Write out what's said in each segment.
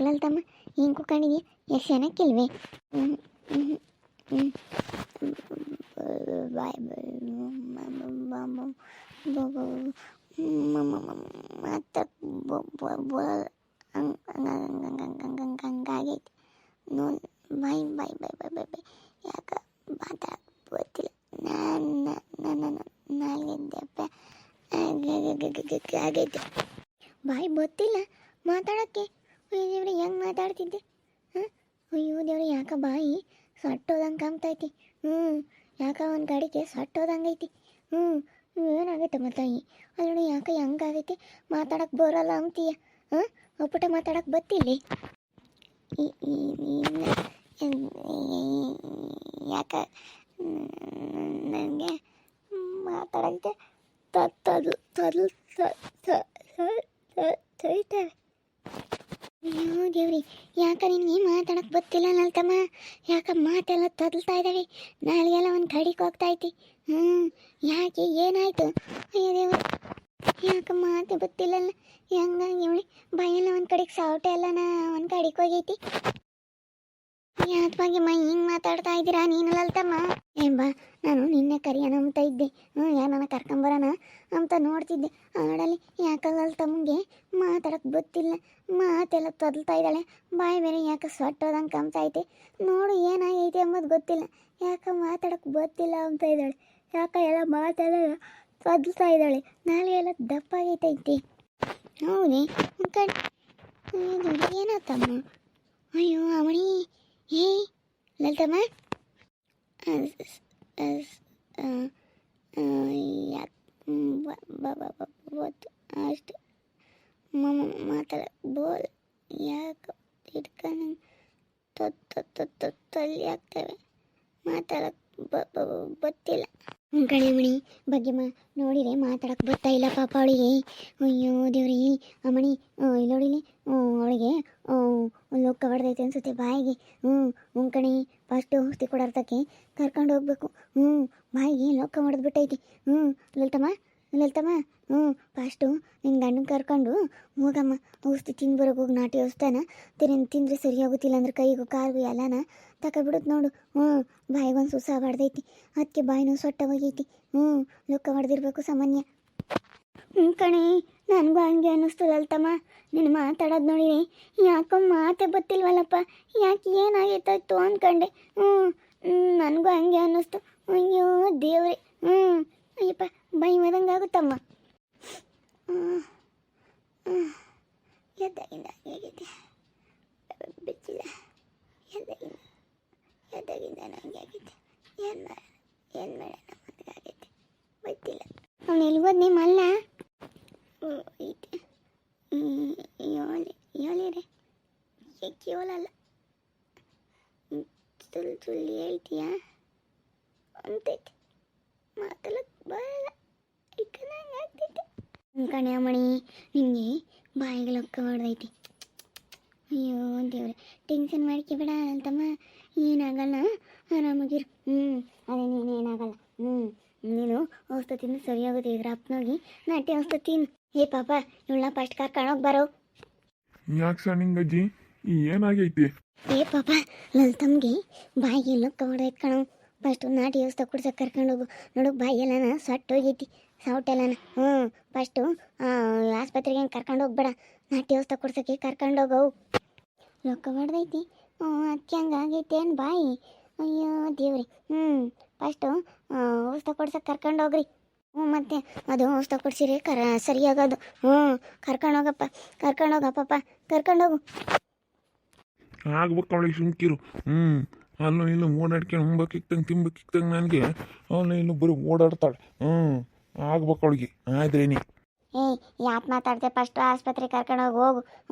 ಅಲ್ಲಲ್ತಮ್ಮ ಹಿಂಗೆ ಕುತ್ಕೊಂಡಿದ್ಯಾ ಎಷ್ಟು ಚೆನ್ನಾಗಿಲ್ವೇ? ಬಾಯ್ ಮತ್ತು ಹಂಗಾಗೈತಿ ನೋಡಿ. ಬಾಯ್ ಬಾಯ್ ಬಾಯ್ ಬಾಯ್ ಬಾಯ್ ಬಾಯ್ ಯಾಕೆ ಮಾತಾಡಕ್ಕೆ ಗೊತ್ತಿಲ್ಲ. ನನ್ನ ನಾಲ್ಗೆದ್ದೆಪ್ಪ ಆಗೈತೆ. ಬಾಯ್ ಗೊತ್ತಿಲ್ಲ ಮಾತಾಡೋಕ್ಕೆ. ಅಯ್ಯೋ ದೇವ್ರೆ ಹೆಂಗೆ ಮಾತಾಡ್ತಿದ್ದೆ? ಹಾಂ ಅಯ್ಯೋ ದೇವ್ರೆ ಯಾಕೆ ಬಾಯಿ ಸಟ್ಟೋದಂಗೆ ಕಾಮ್ತೈತಿ. ಯಾಕೆ ಒಂದು ಗಾಡಿಗೆ ಸಟ್ಟೋದಂಗೆ ಐತಿ. ಏನಾಗೈತೆ ತಾಯಿ ಅಲ್ಲೋಡಿ ಯಾಕೆ ಹೆಂಗಾಗೈತೆ? ಮಾತಾಡಕ್ಕೆ ಬರೋಲ್ಲ ಅಂತೀಯ? ಒಪ್ಪಟ ಮಾತಾಡಕ್ಕೆ ಬತ್ತಿಲ್ಲಿ ಯಾಕೆ ನನಗೆ ಮಾತಾಡೋಕ್ಕೆ ತೊಯ್ತವೆ. ಅಯ್ಯೋ ದೇವ್ರಿ ಯಾಕೆ ನಿನಗೆ ಮಾತಾಡಕ್ಕೆ ಗೊತ್ತಿಲ್ಲ ನಲ್ತಮ್ಮ? ಯಾಕೆ ಮಾತೆಲ್ಲ ತೊದಲ್ತಾ ಇದ್ದಾವೆ, ನಾಳೆಗೆಲ್ಲ ಒಂದು ಕಡಿಗೆ ಹೋಗ್ತಾಯ್ತಿ. ಯಾಕೆ ಏನಾಯಿತು? ಅಯ್ಯೋ ದೇವ್ರಿ ಯಾಕೆ ಮಾತೆ ಗೊತ್ತಿಲ್ಲಲ್ಲ ಹೆಂಗಾಗಿ ಇವಳಿ ಬಾಯೆಲ್ಲ ಒಂದು ಕಡೆಗೆ ಸಾವಟೆ ಎಲ್ಲನ ಒಂದು ಕಡೆಗೆ ಹೋಗೈತಿ. ಯಾತ ಬಗ್ಗೆ ಹಿಂಗೆ ಮಾತಾಡ್ತಾ ಇದ್ದೀರಾ ನೀನು ಲಲ್ತಮ್ಮ? ಬಾ ನಾನು ನಿನ್ನೆ ಕರಿಯೋಣ ಅಂತ ಇದ್ದೆ. ಯಾರನ್ನ ಕರ್ಕೊಂಬರೋಣ ಅಂತ ನೋಡ್ತಿದ್ದೆ. ನೋಡಲ್ಲಿ ಯಾಕೆ ಲಲ್ತಮ್ಮಗೆ ಮಾತಾಡೋಕ್ಕೆ ಗೊತ್ತಿಲ್ಲ, ಮಾತೆಲ್ಲ ತೊದಲ್ತಾ ಇದ್ದಾಳೆ. ಬಾಯಿ ಬೇರೆ ಯಾಕೆ ಸೊಟ್ಟೋದಂಗೆ ಕಾಮ್ತೈತೆ. ನೋಡು ಏನಾಗೈತೆ ಅಂಬೋದು ಗೊತ್ತಿಲ್ಲ. ಯಾಕೆ ಮಾತಾಡೋಕ್ಕೆ ಗೊತ್ತಿಲ್ಲ ಅಂತ ಇದ್ದಾಳೆ. ಯಾಕೆ ಎಲ್ಲ ಮಾತೆಲ್ಲ ತೊದಲ್ತಾ ಇದ್ದಾಳೆ. ನಾಳೆ ಎಲ್ಲ ದಪ್ಪಾಗೈತೈತಿ. ಹೌದೇ ಏನಾತಮ್ಮ? ಅಯ್ಯೋ ಅವಣಿ ಏ ಲಲಿತಮ್ಮ ಅಷ್ಟು ಮಾತಾಡ ಬೋಲ್ ಯಾಕೆ ಇಟ್ಕೊಂಡು ತೊಲ್ಲಿ ಆಗ್ತವೆ. ಮಾತಾಡಕ್ಕೆ ಗೊತ್ತಿಲ್ಲ. ಕಣೆ ಮಣಿ ಬಗ್ಗೆ ನೋಡಿರೆ ಮಾತಾಡಕ್ಕೆ ಬರ್ತಾ ಇಲ್ಲ ಪಾಪ ಅವಳಿಗೆ. ಅಯ್ಯೋ ದೇವ್ರಿ ಅಮ್ಮಣಿ ಇಲ್ಲಿ ನೋಡಿಲಿ ಅವಳಿಗೆ ಲೋಕ ಹೊಡೆದೈತೆ ಅನ್ಸುತ್ತೆ ಬಾಯಿಗೆ. ಕಣಿ ಫಸ್ಟು ಔಷಧಿ ಕೊಡೋರ್ತಕ್ಕೆ ಕರ್ಕೊಂಡು ಹೋಗ್ಬೇಕು. ಬಾಯಿಗೆ ಲೋಕ ಹೊಡೆದ್ಬಿಟ್ಟೈತಿ. ಲಲಿತಮ್ಮ ಫಸ್ಟು ನಿನ್ನ ಗಂಡನ ಕರ್ಕೊಂಡು ಹೋಗಮ್ಮ. ಔಷಧಿ ತಿಂದು ಹೋಗಿ ನಾಟಿ ಔಷಧನ ತಿಂದರೆ ಸರಿ ಹೋಗುತ್ತಿಲ್ಲ ಅಂದ್ರೆ ಕೈಗೂ ಕಾಲಿಗೂ ಎಲ್ಲನ ತಗೊಬಿಡುತ್ತೆ ನೋಡು. ಬಾಯಿಗೊಂದು ಸುಸ ಹೊಡೆದೈತಿ, ಅದಕ್ಕೆ ಬಾಯಿನೂ ಸೊಟ್ಟ ಹೋಗೈತಿ. ಲೋಕ ಹೊಡೆದಿರ್ಬೇಕು ಸಾಮಾನ್ಯ. ಕಣೆ ನನಗೂ ಹಂಗೆ ಅನ್ನಿಸ್ತು ಲಲಿತಮ್ಮ. ನೀನು ಮಾತಾಡೋದು ನೋಡಿರಿ ಯಾಕೋ ಮಾತೆ ಗೊತ್ತಿಲ್ವಲ್ಲಪ್ಪ. ಯಾಕೆ ಏನಾಗೈತಾಯ್ತು ಅಂದ್ಕೊಂಡೆ. ನನಗೂ ಹಂಗೆ ಅನ್ನಿಸ್ತು. ಅಯ್ಯೋ ದೇವ್ರಿ ಅಯ್ಯಪ್ಪ ಬಾಯಿ ಮದಂಗೆ ಆಗುತ್ತಮ್ಮ. ಎದ್ದಾಗಿಂದ ಹೇಗಿದೆ ಬಿಚ್ಚಿಲ್ಲ. ಎದ್ದಾಗಿಂದ ನನಗೆ ಆಗೈತೆ. ಏನು ಮಾಡೋಣ ನಮಗಾಗೈತೆ ಗೊತ್ತಿಲ್ಲ. ಅವನು ಎಲ್ಗೋದ್ನಿ ಮಲ್ಲ ಐತೆ ಹೇಳಿರೆ ಕೇಳಲ್ಲ. ಸುಳ್ಳು ಹೇಳ್ತೀಯಾ ಅಂತೈತೆ. ಮಾತಾಡಕ್ಕೆ ಬರಲ್ಲ ಇಕ್ಕನಂಗೆ ಆಗ್ತೈತೆ. ಕಣೆ ಅಮ್ಮಣಿ ನಿನಗೆ ಬಾಯಿಗೆ ಲೊಕ್ಕ ಹೊಡೆದೈತಿ. ಅಯ್ಯೋ ದೇವ್ರೆ ಟೆನ್ಷನ್ ಮಾಡ್ಕೊಬೇಡ ಅಂತಮ್ಮ. ಏನಾಗಲ್ಲ ಆರಾಮಾಗಿರು. ಅದೇ ನೀನೇನಾಗಲ್ಲ. ನೀನು ಔಷಧ ತಿಂದು ಸರಿಯಾಗುತ್ತೆ. ಇದ್ರ ಅಪ್ಪನೋಗಿ ನಾಟಿ ಔಷಧ ತಿನ್ನು. ಏ ಪಾಪ ಇವಳನ್ನ ಫಸ್ಟ್ ಕರ್ಕೊಂಡೋಗಿ ಬರೋ. ಯಾಕೆ ಸಣ್ಣಿಂಗಜ್ಜಿ ಏನಾಗೈತಿ? ಏ ಪಾಪ ಲಲಿತಮ್ಗೆ ಬಾಯಿಗೆ ಲೊಕ್ಕ ಹೊಡೆದೈತೆ ಕಣೋ. ಫಸ್ಟು ನಾಟಿ ಔಷಧ ಕುಡ್ಸಕ್ಕೆ ಕರ್ಕೊಂಡೋಗು. ನೋಡು ಬಾಯಿ ಎಲ್ಲನ ಸಟ್ಟೋಗೈತಿ ಸೌಟೆಲ್ಲನ. ಫಸ್ಟು ಆಸ್ಪತ್ರೆಗೆ ಕರ್ಕೊಂಡು ಹೋಗ್ಬೇಡ, ನಾಟಿ ಔಷಧ ಕುಡ್ಸೋಕ್ಕೆ ಕರ್ಕೊಂಡೋಗವು. ಲೊಕ್ಕ ಹೊಡೆದೈತಿ ಅದಕ್ಕೆ ಹಂಗಾಗೈತೆ ಏನು ಬಾಯಿ. ಅಯ್ಯೋ ದೇವ್ರಿ ಫಸ್ಟು ಔಷಧ ಕೊಡ್ಸಕ್ಕೆ ಕರ್ಕೊಂಡೋಗ್ರಿ. ಮತ್ತೆ ಅದು ಔಷಧ ಕೊಡ್ಸಿರಿ ಸರಿಯಾಗೋದು. ಕರ್ಕೊಂಡೋಗಪ್ಪ ಕರ್ಕೊಂಡೋಗು. ಆಗ್ಬೇಕು ಅವಳಿಗೆ ಸುಮ್ಕಿರು. ಅಲ್ಲೂ ಇಲ್ಲೂ ಓಡಾಡ್ಕೊಂಡು ಉಂಬಕ್ಕಿಕ್ತಂಗೆ ತಿಂಬಕ್ಕಿಕ್ತಂಗೆ ನನಗೆ ಅವನು ಇಲ್ಲೂ ಬರೀ ಓಡಾಡ್ತಾಳೆ. ಆಗ್ಬೇಕು ಅವಳಿಗೆ ಆದ್ರೇನಿ. ಯಾಕೆ ಮಾತಾಡ್ತೆ? ಫಸ್ಟು ಆಸ್ಪತ್ರೆಗೆ ಕರ್ಕೊಂಡೋಗಿ ಹೋಗು.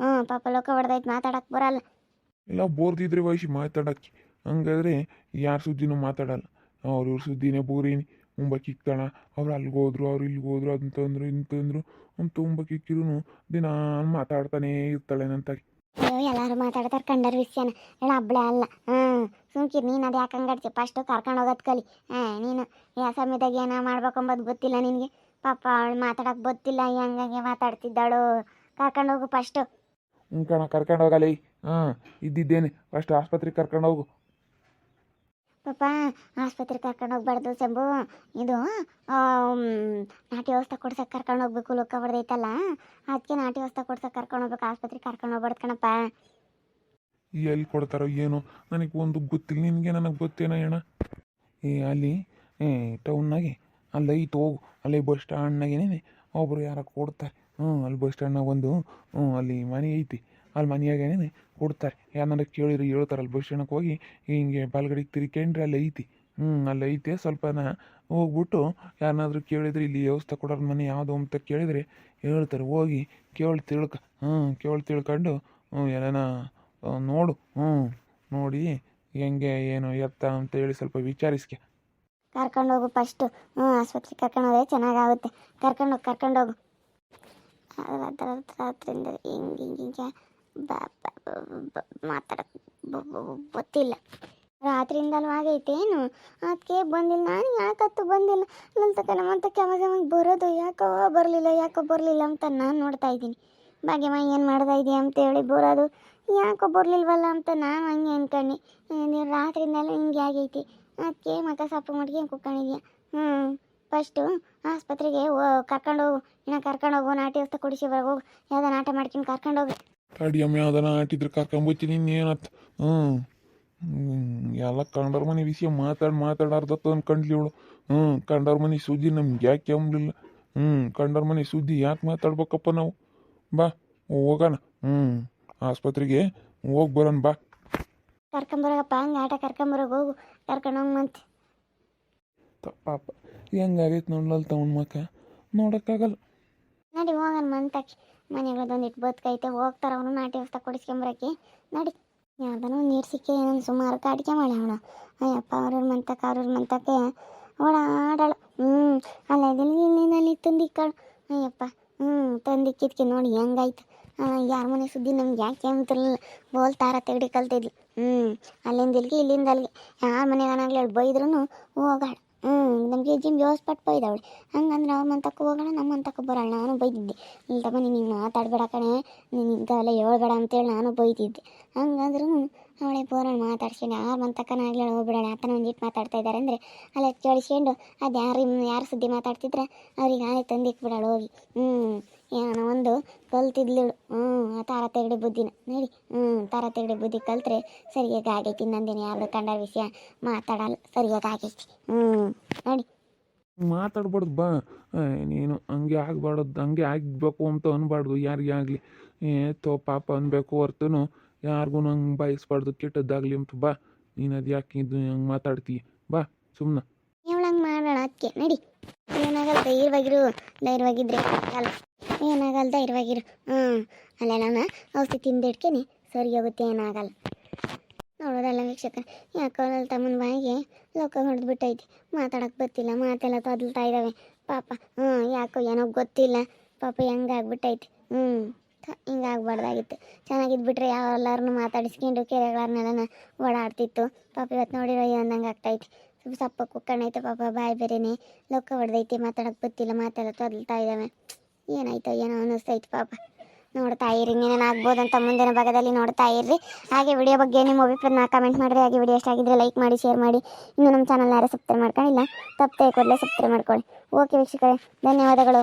ಪಾಪ ಲೋಕ ಹೊಡೆದೈತೆ ಮಾತಾಡಕ್ಕೆ ಬರಲ್ಲ. ಎಲ್ಲ ಬೋರ್ದಿದ್ರೆ ವಯಸ್ಸು ಮಾತಾಡಕ್ಕೆ. ಹಂಗಾದ್ರೆ ಯಾರ ಸುದ್ದಿನೂ ಮಾತಾಡಲ್ಲ. ಅವ್ರ ಸುದ್ದಿನೇ ಬೋರೇನಿ. ಉಂಬಕ್ಕಿಕ್ತಾಳ. ಅವ್ರು ಅಲ್ಲಿಗೋದ್ರು ಅವ್ರು ಇಲ್ಲಿಗೋದ್ರು ಅಂತಂದ್ರು ಇಂತಂದ್ರು ಅಂತ ಉಂಬಕ್ಕಿಕ್ಕಿರೂ ದಿನ ಮಾತಾಡ್ತಾನೇ ಇರ್ತಾಳೆ ನಂತಾಗಿ. ಅಯ್ಯೋ ಎಲ್ಲರೂ ಮಾತಾಡ್ತಾರೆ ಕಂಡರ ವಿಷಯನ. ಹೇಳ ಹಬ್ಬಳೆ ಅಲ್ಲ. ಸುಮ್ಕಿರು ನೀನು ಅದು ಯಾಕೆ ಹಂಗಾಡ್ತಿ? ಫಸ್ಟು ಕರ್ಕೊಂಡು ಹೋಗೋದು ಕಲಿ. ನೀನು ಯಾವ ಸಮಯದಾಗ ಏನೋ ಮಾಡ್ಬೇಕು ಅಂಬೋದು ಗೊತ್ತಿಲ್ಲ ನಿನಗೆ. ಪಾಪ ಅವಳು ಮಾತಾಡೋಕೆ ಗೊತ್ತಿಲ್ಲ, ಹಂಗಾಗಿ ಮಾತಾಡ್ತಿದ್ದಾಳು. ಕರ್ಕೊಂಡೋಗು ಫಸ್ಟು. ಕರ್ಕೊಂಡು ಹೋಗಲಿ. ಹಾಂ ಇದ್ದಿದ್ದೇನೆ ಫಸ್ಟ್ ಆಸ್ಪತ್ರೆಗೆ ಕರ್ಕೊಂಡು ಹೋಗು. ಪಾಪ ಆಸ್ಪತ್ರೆಗೆ ಕರ್ಕೊಂಡು ಹೋಗ್ಬಾರ್ದು ಶಂಭು. ಇದು ನಾಟಿ ವ್ಯವಸ್ಥೆ ಕೊಡ್ಸಕ್ಕೆ ಕರ್ಕೊಂಡು ಹೋಗ್ಬೇಕು. ಲೋಕ ಹೊಡೆದೈತಲ್ಲ, ಅದಕ್ಕೆ ನಾಟಿ ವ್ಯವಸ್ಥೆ ಕೊಡ್ಸಕ್ಕೆ ಕರ್ಕೊಂಡು ಹೋಗ್ಬೇಕು. ಆಸ್ಪತ್ರೆಗೆ ಕರ್ಕೊಂಡು ಹೋಗ್ಬಾರ್ದು ಕಣಪ್ಪ. ಎಲ್ಲಿ ಕೊಡ್ತಾರೋ ಏನೋ ನನಗೆ ಒಂದು ಗೊತ್ತಿಲ್ಲ. ನಿನಗೆ ನನಗೆ ಗೊತ್ತೇನ ಅಣ್ಣ. ಅಲ್ಲಿ ಟೌನ್ನಾಗೆ ಅಲ್ಲಿ ಐತೆ ಹೋಗು. ಅಲ್ಲಿ ಬಸ್ ಸ್ಟ್ಯಾಂಡ್ನಾಗೇನೆ ಒಬ್ಬರು ಯಾರೋ ಕೊಡ್ತಾರೆ. ಅಲ್ಲಿ ಬಸ್ ಸ್ಟ್ಯಾಂಡ್ನಾಗ ಒಂದು ಅಲ್ಲಿ ಮನೆ ಐತಿ. ಅಲ್ಲಿ ಮನೆಯಾಗೇನೆ ಕೊಡ್ತಾರೆ. ಯಾರನ್ನಾರ ಕೇಳಿರಿ ಹೇಳ್ತಾರೆ. ಅಲ್ಲಿ ಬಸ್ ಸ್ಟ್ಯಾಂಡ್ಗೆ ಹೋಗಿ ಹಿಂಗೆ ಬಲ್ಗಡೆಗೆ ತಿರ್ಕೊಂಡ್ರೆ ಅಲ್ಲಿ ಐತಿ. ಅಲ್ಲಿ ಐತೆ. ಸ್ವಲ್ಪನ ಹೋಗ್ಬಿಟ್ಟು ಯಾರನ್ನಾದ್ರೂ ಕೇಳಿದ್ರೆ ಇಲ್ಲಿ ವ್ಯವಸ್ಥೆ ಕೊಡೋರ ಮನೆ ಯಾವುದು ಅಂತ ಕೇಳಿದರೆ ಹೇಳ್ತಾರೆ. ಹೋಗಿ ಕೇಳಿ ತಿಳ್ಕೊಂಡು ಏನಾನ ನೋಡು. ನೋಡಿ ಹೆಂಗೆ ಏನು ಎತ್ತ ಅಂತ ಹೇಳಿ ಸ್ವಲ್ಪ ವಿಚಾರಿಸ್ಕೆ. ಕರ್ಕೊಂಡು ಹೋಗು ಫಸ್ಟು. ಆಸ್ಪತ್ರೆಗೆ ಕರ್ಕೊಂಡು ಹೋದ್ರೆ ಚೆನ್ನಾಗಾಗುತ್ತೆ. ಕರ್ಕೊಂಡೋಗು. ರಾತ್ರಿಯಿಂದ ಹಿಂಗೆ ಮಾತಾಡೋಕ್ಕೆ ಗೊತ್ತಿಲ್ಲ. ರಾತ್ರಿಯಿಂದಲೂ ಆಗೈತೆ ಏನು, ಅದಕ್ಕೆ ಬಂದಿಲ್ಲ. ನಾನು ಯಾಕತ್ತು ಬಂದಿಲ್ಲ ನಮ್ಮಂತ ಕೆಮಗೆ ಬರೋದು ಯಾಕೋ ಬರಲಿಲ್ಲ ಅಂತ ನಾನು ನೋಡ್ತಾ ಇದ್ದೀನಿ. ಭಾಗ್ಯಮ್ಮ ಏನು ಮಾಡ್ತಾ ಇದೆಯಾ ಅಂತೇಳಿ ಬರೋದು ಯಾಕೋ ಬರಲಿಲ್ವಲ್ಲ ಅಂತ ನಾನು ಹಂಗೆ ಅಂದ್ಕೊಂಡು ನೀನು ರಾತ್ರಿಯಿಂದಲೂ ಹಿಂಗೆ ಆಗೈತಿ. ಅದಕ್ಕೆ ಮಕ್ಕ ಸೊಪ್ಪು ಮಾಡ್ಕೊಂಡು ಕುತ್ಕೊಂಡಿದ್ಯಾ. ಫಸ್ಟು ಆಸ್ಪತ್ರೆಗೆ ಕರ್ಕೊಂಡೋಗು. ಕರ್ಕೊಂಡೋಗು. ನಾಟಿ ವ್ಯವಸ್ಥೆ ಕೊಡಿಸಿ ಹೋಗು. ಯಾವುದೋ ನಾಟ ಮಾಡ್ಕೊಂಡು ಕರ್ಕೊಂಡೋಗು. ಅಡಿಯಮ್ಮ ಯಾವ್ದಾನ ಆಟಿದ್ರೆ ಕರ್ಕೊಂಬತ್ತೀನಿ. ಇನ್ನೇನತ್ತ ಎಲ್ಲ ಕಂಡವ್ರ ಮನೆ ವಿಷಯ ಮಾತಾಡಾರ್ದತ್ತ ಅನ್ಕೊಂಡ್ಲಿ ಇವಳು. ಕಂಡವ್ರ ಮನೆ ಸುದ್ದಿ ನಮ್ಗೆ ಯಾಕೆ ಅಂಬಲಿಲ್ಲ. ಕಂಡವ್ರ ಮನೆ ಸುದ್ದಿ ಯಾಕೆ ಮಾತಾಡ್ಬೇಕಪ್ಪ ನಾವು. ಬಾ ಹೋಗೋಣ. ಆಸ್ಪತ್ರೆಗೆ ಹೋಗಿ ಬರೋಣ ಬಾ. ಕರ್ಕೊಂಬರೋಗಪ್ಪ. ಹಂಗೆ ಆಟ ಕರ್ಕೊಂಬರೋಗಿ ಹೋಗು. ಕರ್ಕೊಂಡೋಗಿ ಮಂತೆ ಪಾಪ ಹೆಂಗಾಗೈತೆ ನೋಡ್ಲಲ್ ತವನ್ ಮಕ್ಕ ನೋಡೋಕ್ಕಾಗಲ್ಲ. ನಡಿ ಹೋಗೋಣ ಮಂತಾಕಿ. ಮನೆಗಳದೊಂದಿಟ್ಟು ಬದುಕೈತೆ. ಹೋಗ್ತಾರೆ ಅವನು ನಾಟಿ ವ್ಯವಸ್ಥೆ ಕೊಡಿಸ್ಕೊಂಬರಕ್ಕೆ. ನಡಿ. ಯಾವ್ದನೋ ನೀರು ಸಿಕ್ಕಿ ಏನೊಂದು ಸುಮಾರು ಅಡಿಕೆ ಮಾಡಿ ಅವಳು. ಅಯ್ಯಪ್ಪ ಅವ್ರವ್ರ ಮಂತಕ್ಕೆ ಓಡಾಡಳು. ಅಲ್ಲಲ್ಲಿ ತಂದಿಕ್ಕಳು. ಅಯ್ಯಪ್ಪ ತಂದಿಕ್ಕಿದ್ಕೆ ನೋಡಿ ಹೆಂಗಾಯ್ತು. ಯಾರ ಮನೆ ಸುದ್ದಿ ನಮ್ಗೆ ಯಾಕೆ ಅಂತಿರಲಿಲ್ಲ. ಬೋಲ್ ತಾರ ತೆಗಡಿ ಕಲ್ತಿದ್ಲು. ಅಲ್ಲಿಂದ ಇಲ್ಲಿಗೆ ಯಾರ ಮನೆಗಾನಾಗ್ಲಿ ಅವಳು ಬೈದ್ರೂ ಹೋಗಾಳು. ನಮಗೆ ಜಿಮ್ ಜೋಸ್ಪಟ್ಟು ಬೈದವಳು. ಹಂಗಂದ್ರೆ ಅವ್ರ ಮಂತಕ್ಕೆ ಹೋಗೋಣ, ನಮ್ಮ ಮಂತಕ್ಕೆ ಬರೋಣ. ನಾನು ಬೈದಿದ್ದೆ. ಇಲ್ಲಿ ತಗೋ ನೀನು ಮಾತಾಡಬೇಡ ಕಣೆ, ನೀನು ಇಂಥವೆಲ್ಲ ಹೇಳ್ಬೇಡ ಅಂತೇಳಿ ನಾನು ಬೈದಿದ್ದೆ. ಹಂಗಂದ್ರೂ ಅವಳೆ ಬರೋಣ ಮಾತಾಡ್ಸ್ಕೊಂಡು ಯಾರ ಮಂತಕ್ಕನಾಗ್ಲಿ ಹೋಗ್ಬಿಡೋಣ ಆತನ ಒಂದಿಟ್ಟು ಮಾತಾಡ್ತಾ ಇದ್ದಾರೆ ಅಂದರೆ ಅಲ್ಲಿ ಕೇಳಿಸ್ಕೊಂಡು ಅದು ಯಾರು ಸುದ್ದಿ ಮಾತಾಡ್ತಿದ್ರೆ ಅವ್ರಿಗೆ ನಾಳೆ ತಂದಿಕ್ಬಿಡಾಳು ಹೋಗಿ. ಏನೋ ಒಂದು ಕಲ್ತಿದ್ಲು. ಆ ತಾರ ತೆಗಡಿ ಬುದ್ಧಿನ ನಡಿ. ತಾರ ತೆಗಡಿ ಬುದ್ಧಿ ಕಲ್ತ್ರೆ ಸರಿಯಾಗಿ ಆಗೈತಿ. ನಂದೇನು ಯಾರ್ದು ಕಂಡ ವಿಷಯ ಮಾತಾಡಲ್ಲ. ಸರಿಯಾಗಿ ಆಗೈತಿ. ನಡಿ. ಮಾತಾಡ್ಬಾರ್ದು ಬಾ. ನೀನು ಹಂಗೆ ಆಗಬಾರ್ದು. ಹಂಗೆ ಆಗಬೇಕು ಅಂತ ಅನ್ಬಾರ್ದು ಯಾರಿಗೆ ಆಗಲಿ. ಪಾಪ ಅನ್ಬೇಕು ಹೊರ್ತನು ಯಾರಿಗೂ ಹಂಗೆ ಬಯಸ್ಬಾರ್ದು ಕೆಟ್ಟದ್ದಾಗಲಿ ಅಂತ. ಬಾ ನೀನು ಅದು ಯಾಕೆ ಇದು ಹಂಗೆ ಮಾತಾಡ್ತೀಯ. ಬಾ ಸುಮ್ಮನೆ ಇವಳಂಗೆ ಮಾಡೋಣ. ಅದಕ್ಕೆ ನಡಿ. ಏನಾಗಲ್ಲ. ಧೈರ್ಯವಾಗಿದ್ರೆ ಆಗಲ್ಲ. ಏನಾಗಲ್ಲ. ಧೈರ್ಯವಾಗಿರು. ಅಲ್ಲೆಲ್ಲ ಔಷಧಿ ತಿಂದಿಡ್ಕೇನೆ ಸರಿ ಹೋಗುತ್ತೆ. ಏನಾಗಲ್ಲ. ನೋಡೋದಲ್ಲ ವೀಕ್ಷಕ, ಯಾಕೋ ಅಲ್ಲಿ ತಮ್ಮನ ಬಾಯಿಗೆ ಲೋಕ ಹೊಡೆದು ಬಿಟ್ಟೈತಿ. ಮಾತಾಡೋಕೆ ಗೊತ್ತಿಲ್ಲ. ಮಾತೆಲ್ಲ ತೊದಲ್ತಾ ಇದ್ದಾವೆ ಪಾಪ. ಯಾಕೋ ಏನೋ ಗೊತ್ತಿಲ್ಲ ಪಾಪ ಹೆಂಗಾಗ್ಬಿಟ್ಟೈತಿ. ಹಿಂಗಾಗ್ಬಾರ್ದಾಗಿತ್ತು. ಚೆನ್ನಾಗಿದ್ಬಿಟ್ರೆ ಎಲ್ಲರನ್ನೂ ಮಾತಾಡಿಸ್ಕೊಂಡು ಕೆರೆಗಳನ್ನೆಲ್ಲ ಓಡಾಡ್ತಿತ್ತು. ಪಾಪ ಇವತ್ತು ನೋಡಿರೋ ಅಂದಂಗೆ ಆಗ್ತೈತಿ. ಸಪ್ಪ ಕುಕ್ಕಣೈತೆ ಪಾಪ. ಬಾಯಿ ಬೇರೆನೆ ಲೋಕ ಹೊಡೆದೈತಿ. ಮಾತಾಡೋಕೆ ಗೊತ್ತಿಲ್ಲ. ಮಾತೆಲ್ಲ ತೊದಲ್ತಾ ಇದ್ದಾವೆ. ಏನಾಯ್ತೋ ಏನೋ ಅನ್ನಿಸ್ತೈತಿ ಪಾಪ. ನೋಡ್ತಾ ಇರಿ. ಇನ್ನೇನು ಆಗ್ಬೋದಂತ ಮುಂದಿನ ಭಾಗದಲ್ಲಿ ನೋಡ್ತಾ ಇರ್ರಿ. ಹಾಗೆ ವಿಡಿಯೋ ಬಗ್ಗೆ ನಿಮ್ಮ ಅಭಿಪ್ರಾಯನ ಕಮೆಂಟ್ ಮಾಡಿರಿ. ಹಾಗೆ ವಿಡಿಯೋ ಇಷ್ಟ ಆಗಿದ್ರೆ ಲೈಕ್ ಮಾಡಿ, ಶೇರ್ ಮಾಡಿ. ಇನ್ನು ನಮ್ಮ ಚಾನಲ್ ಯಾರು ಸಬ್ಸ್ಕ್ರೈಬ್ ಮಾಡ್ಕೊಂಡಿಲ್ಲ ತಪ್ಪದೆ ಕೂಡಲೇ ಸಬ್ಸ್ಕ್ರೈಬ್ ಮಾಡ್ಕೊಳ್ಳಿ. ಓಕೆ ವೀಕ್ಷಕರೇ, ಧನ್ಯವಾದಗಳು.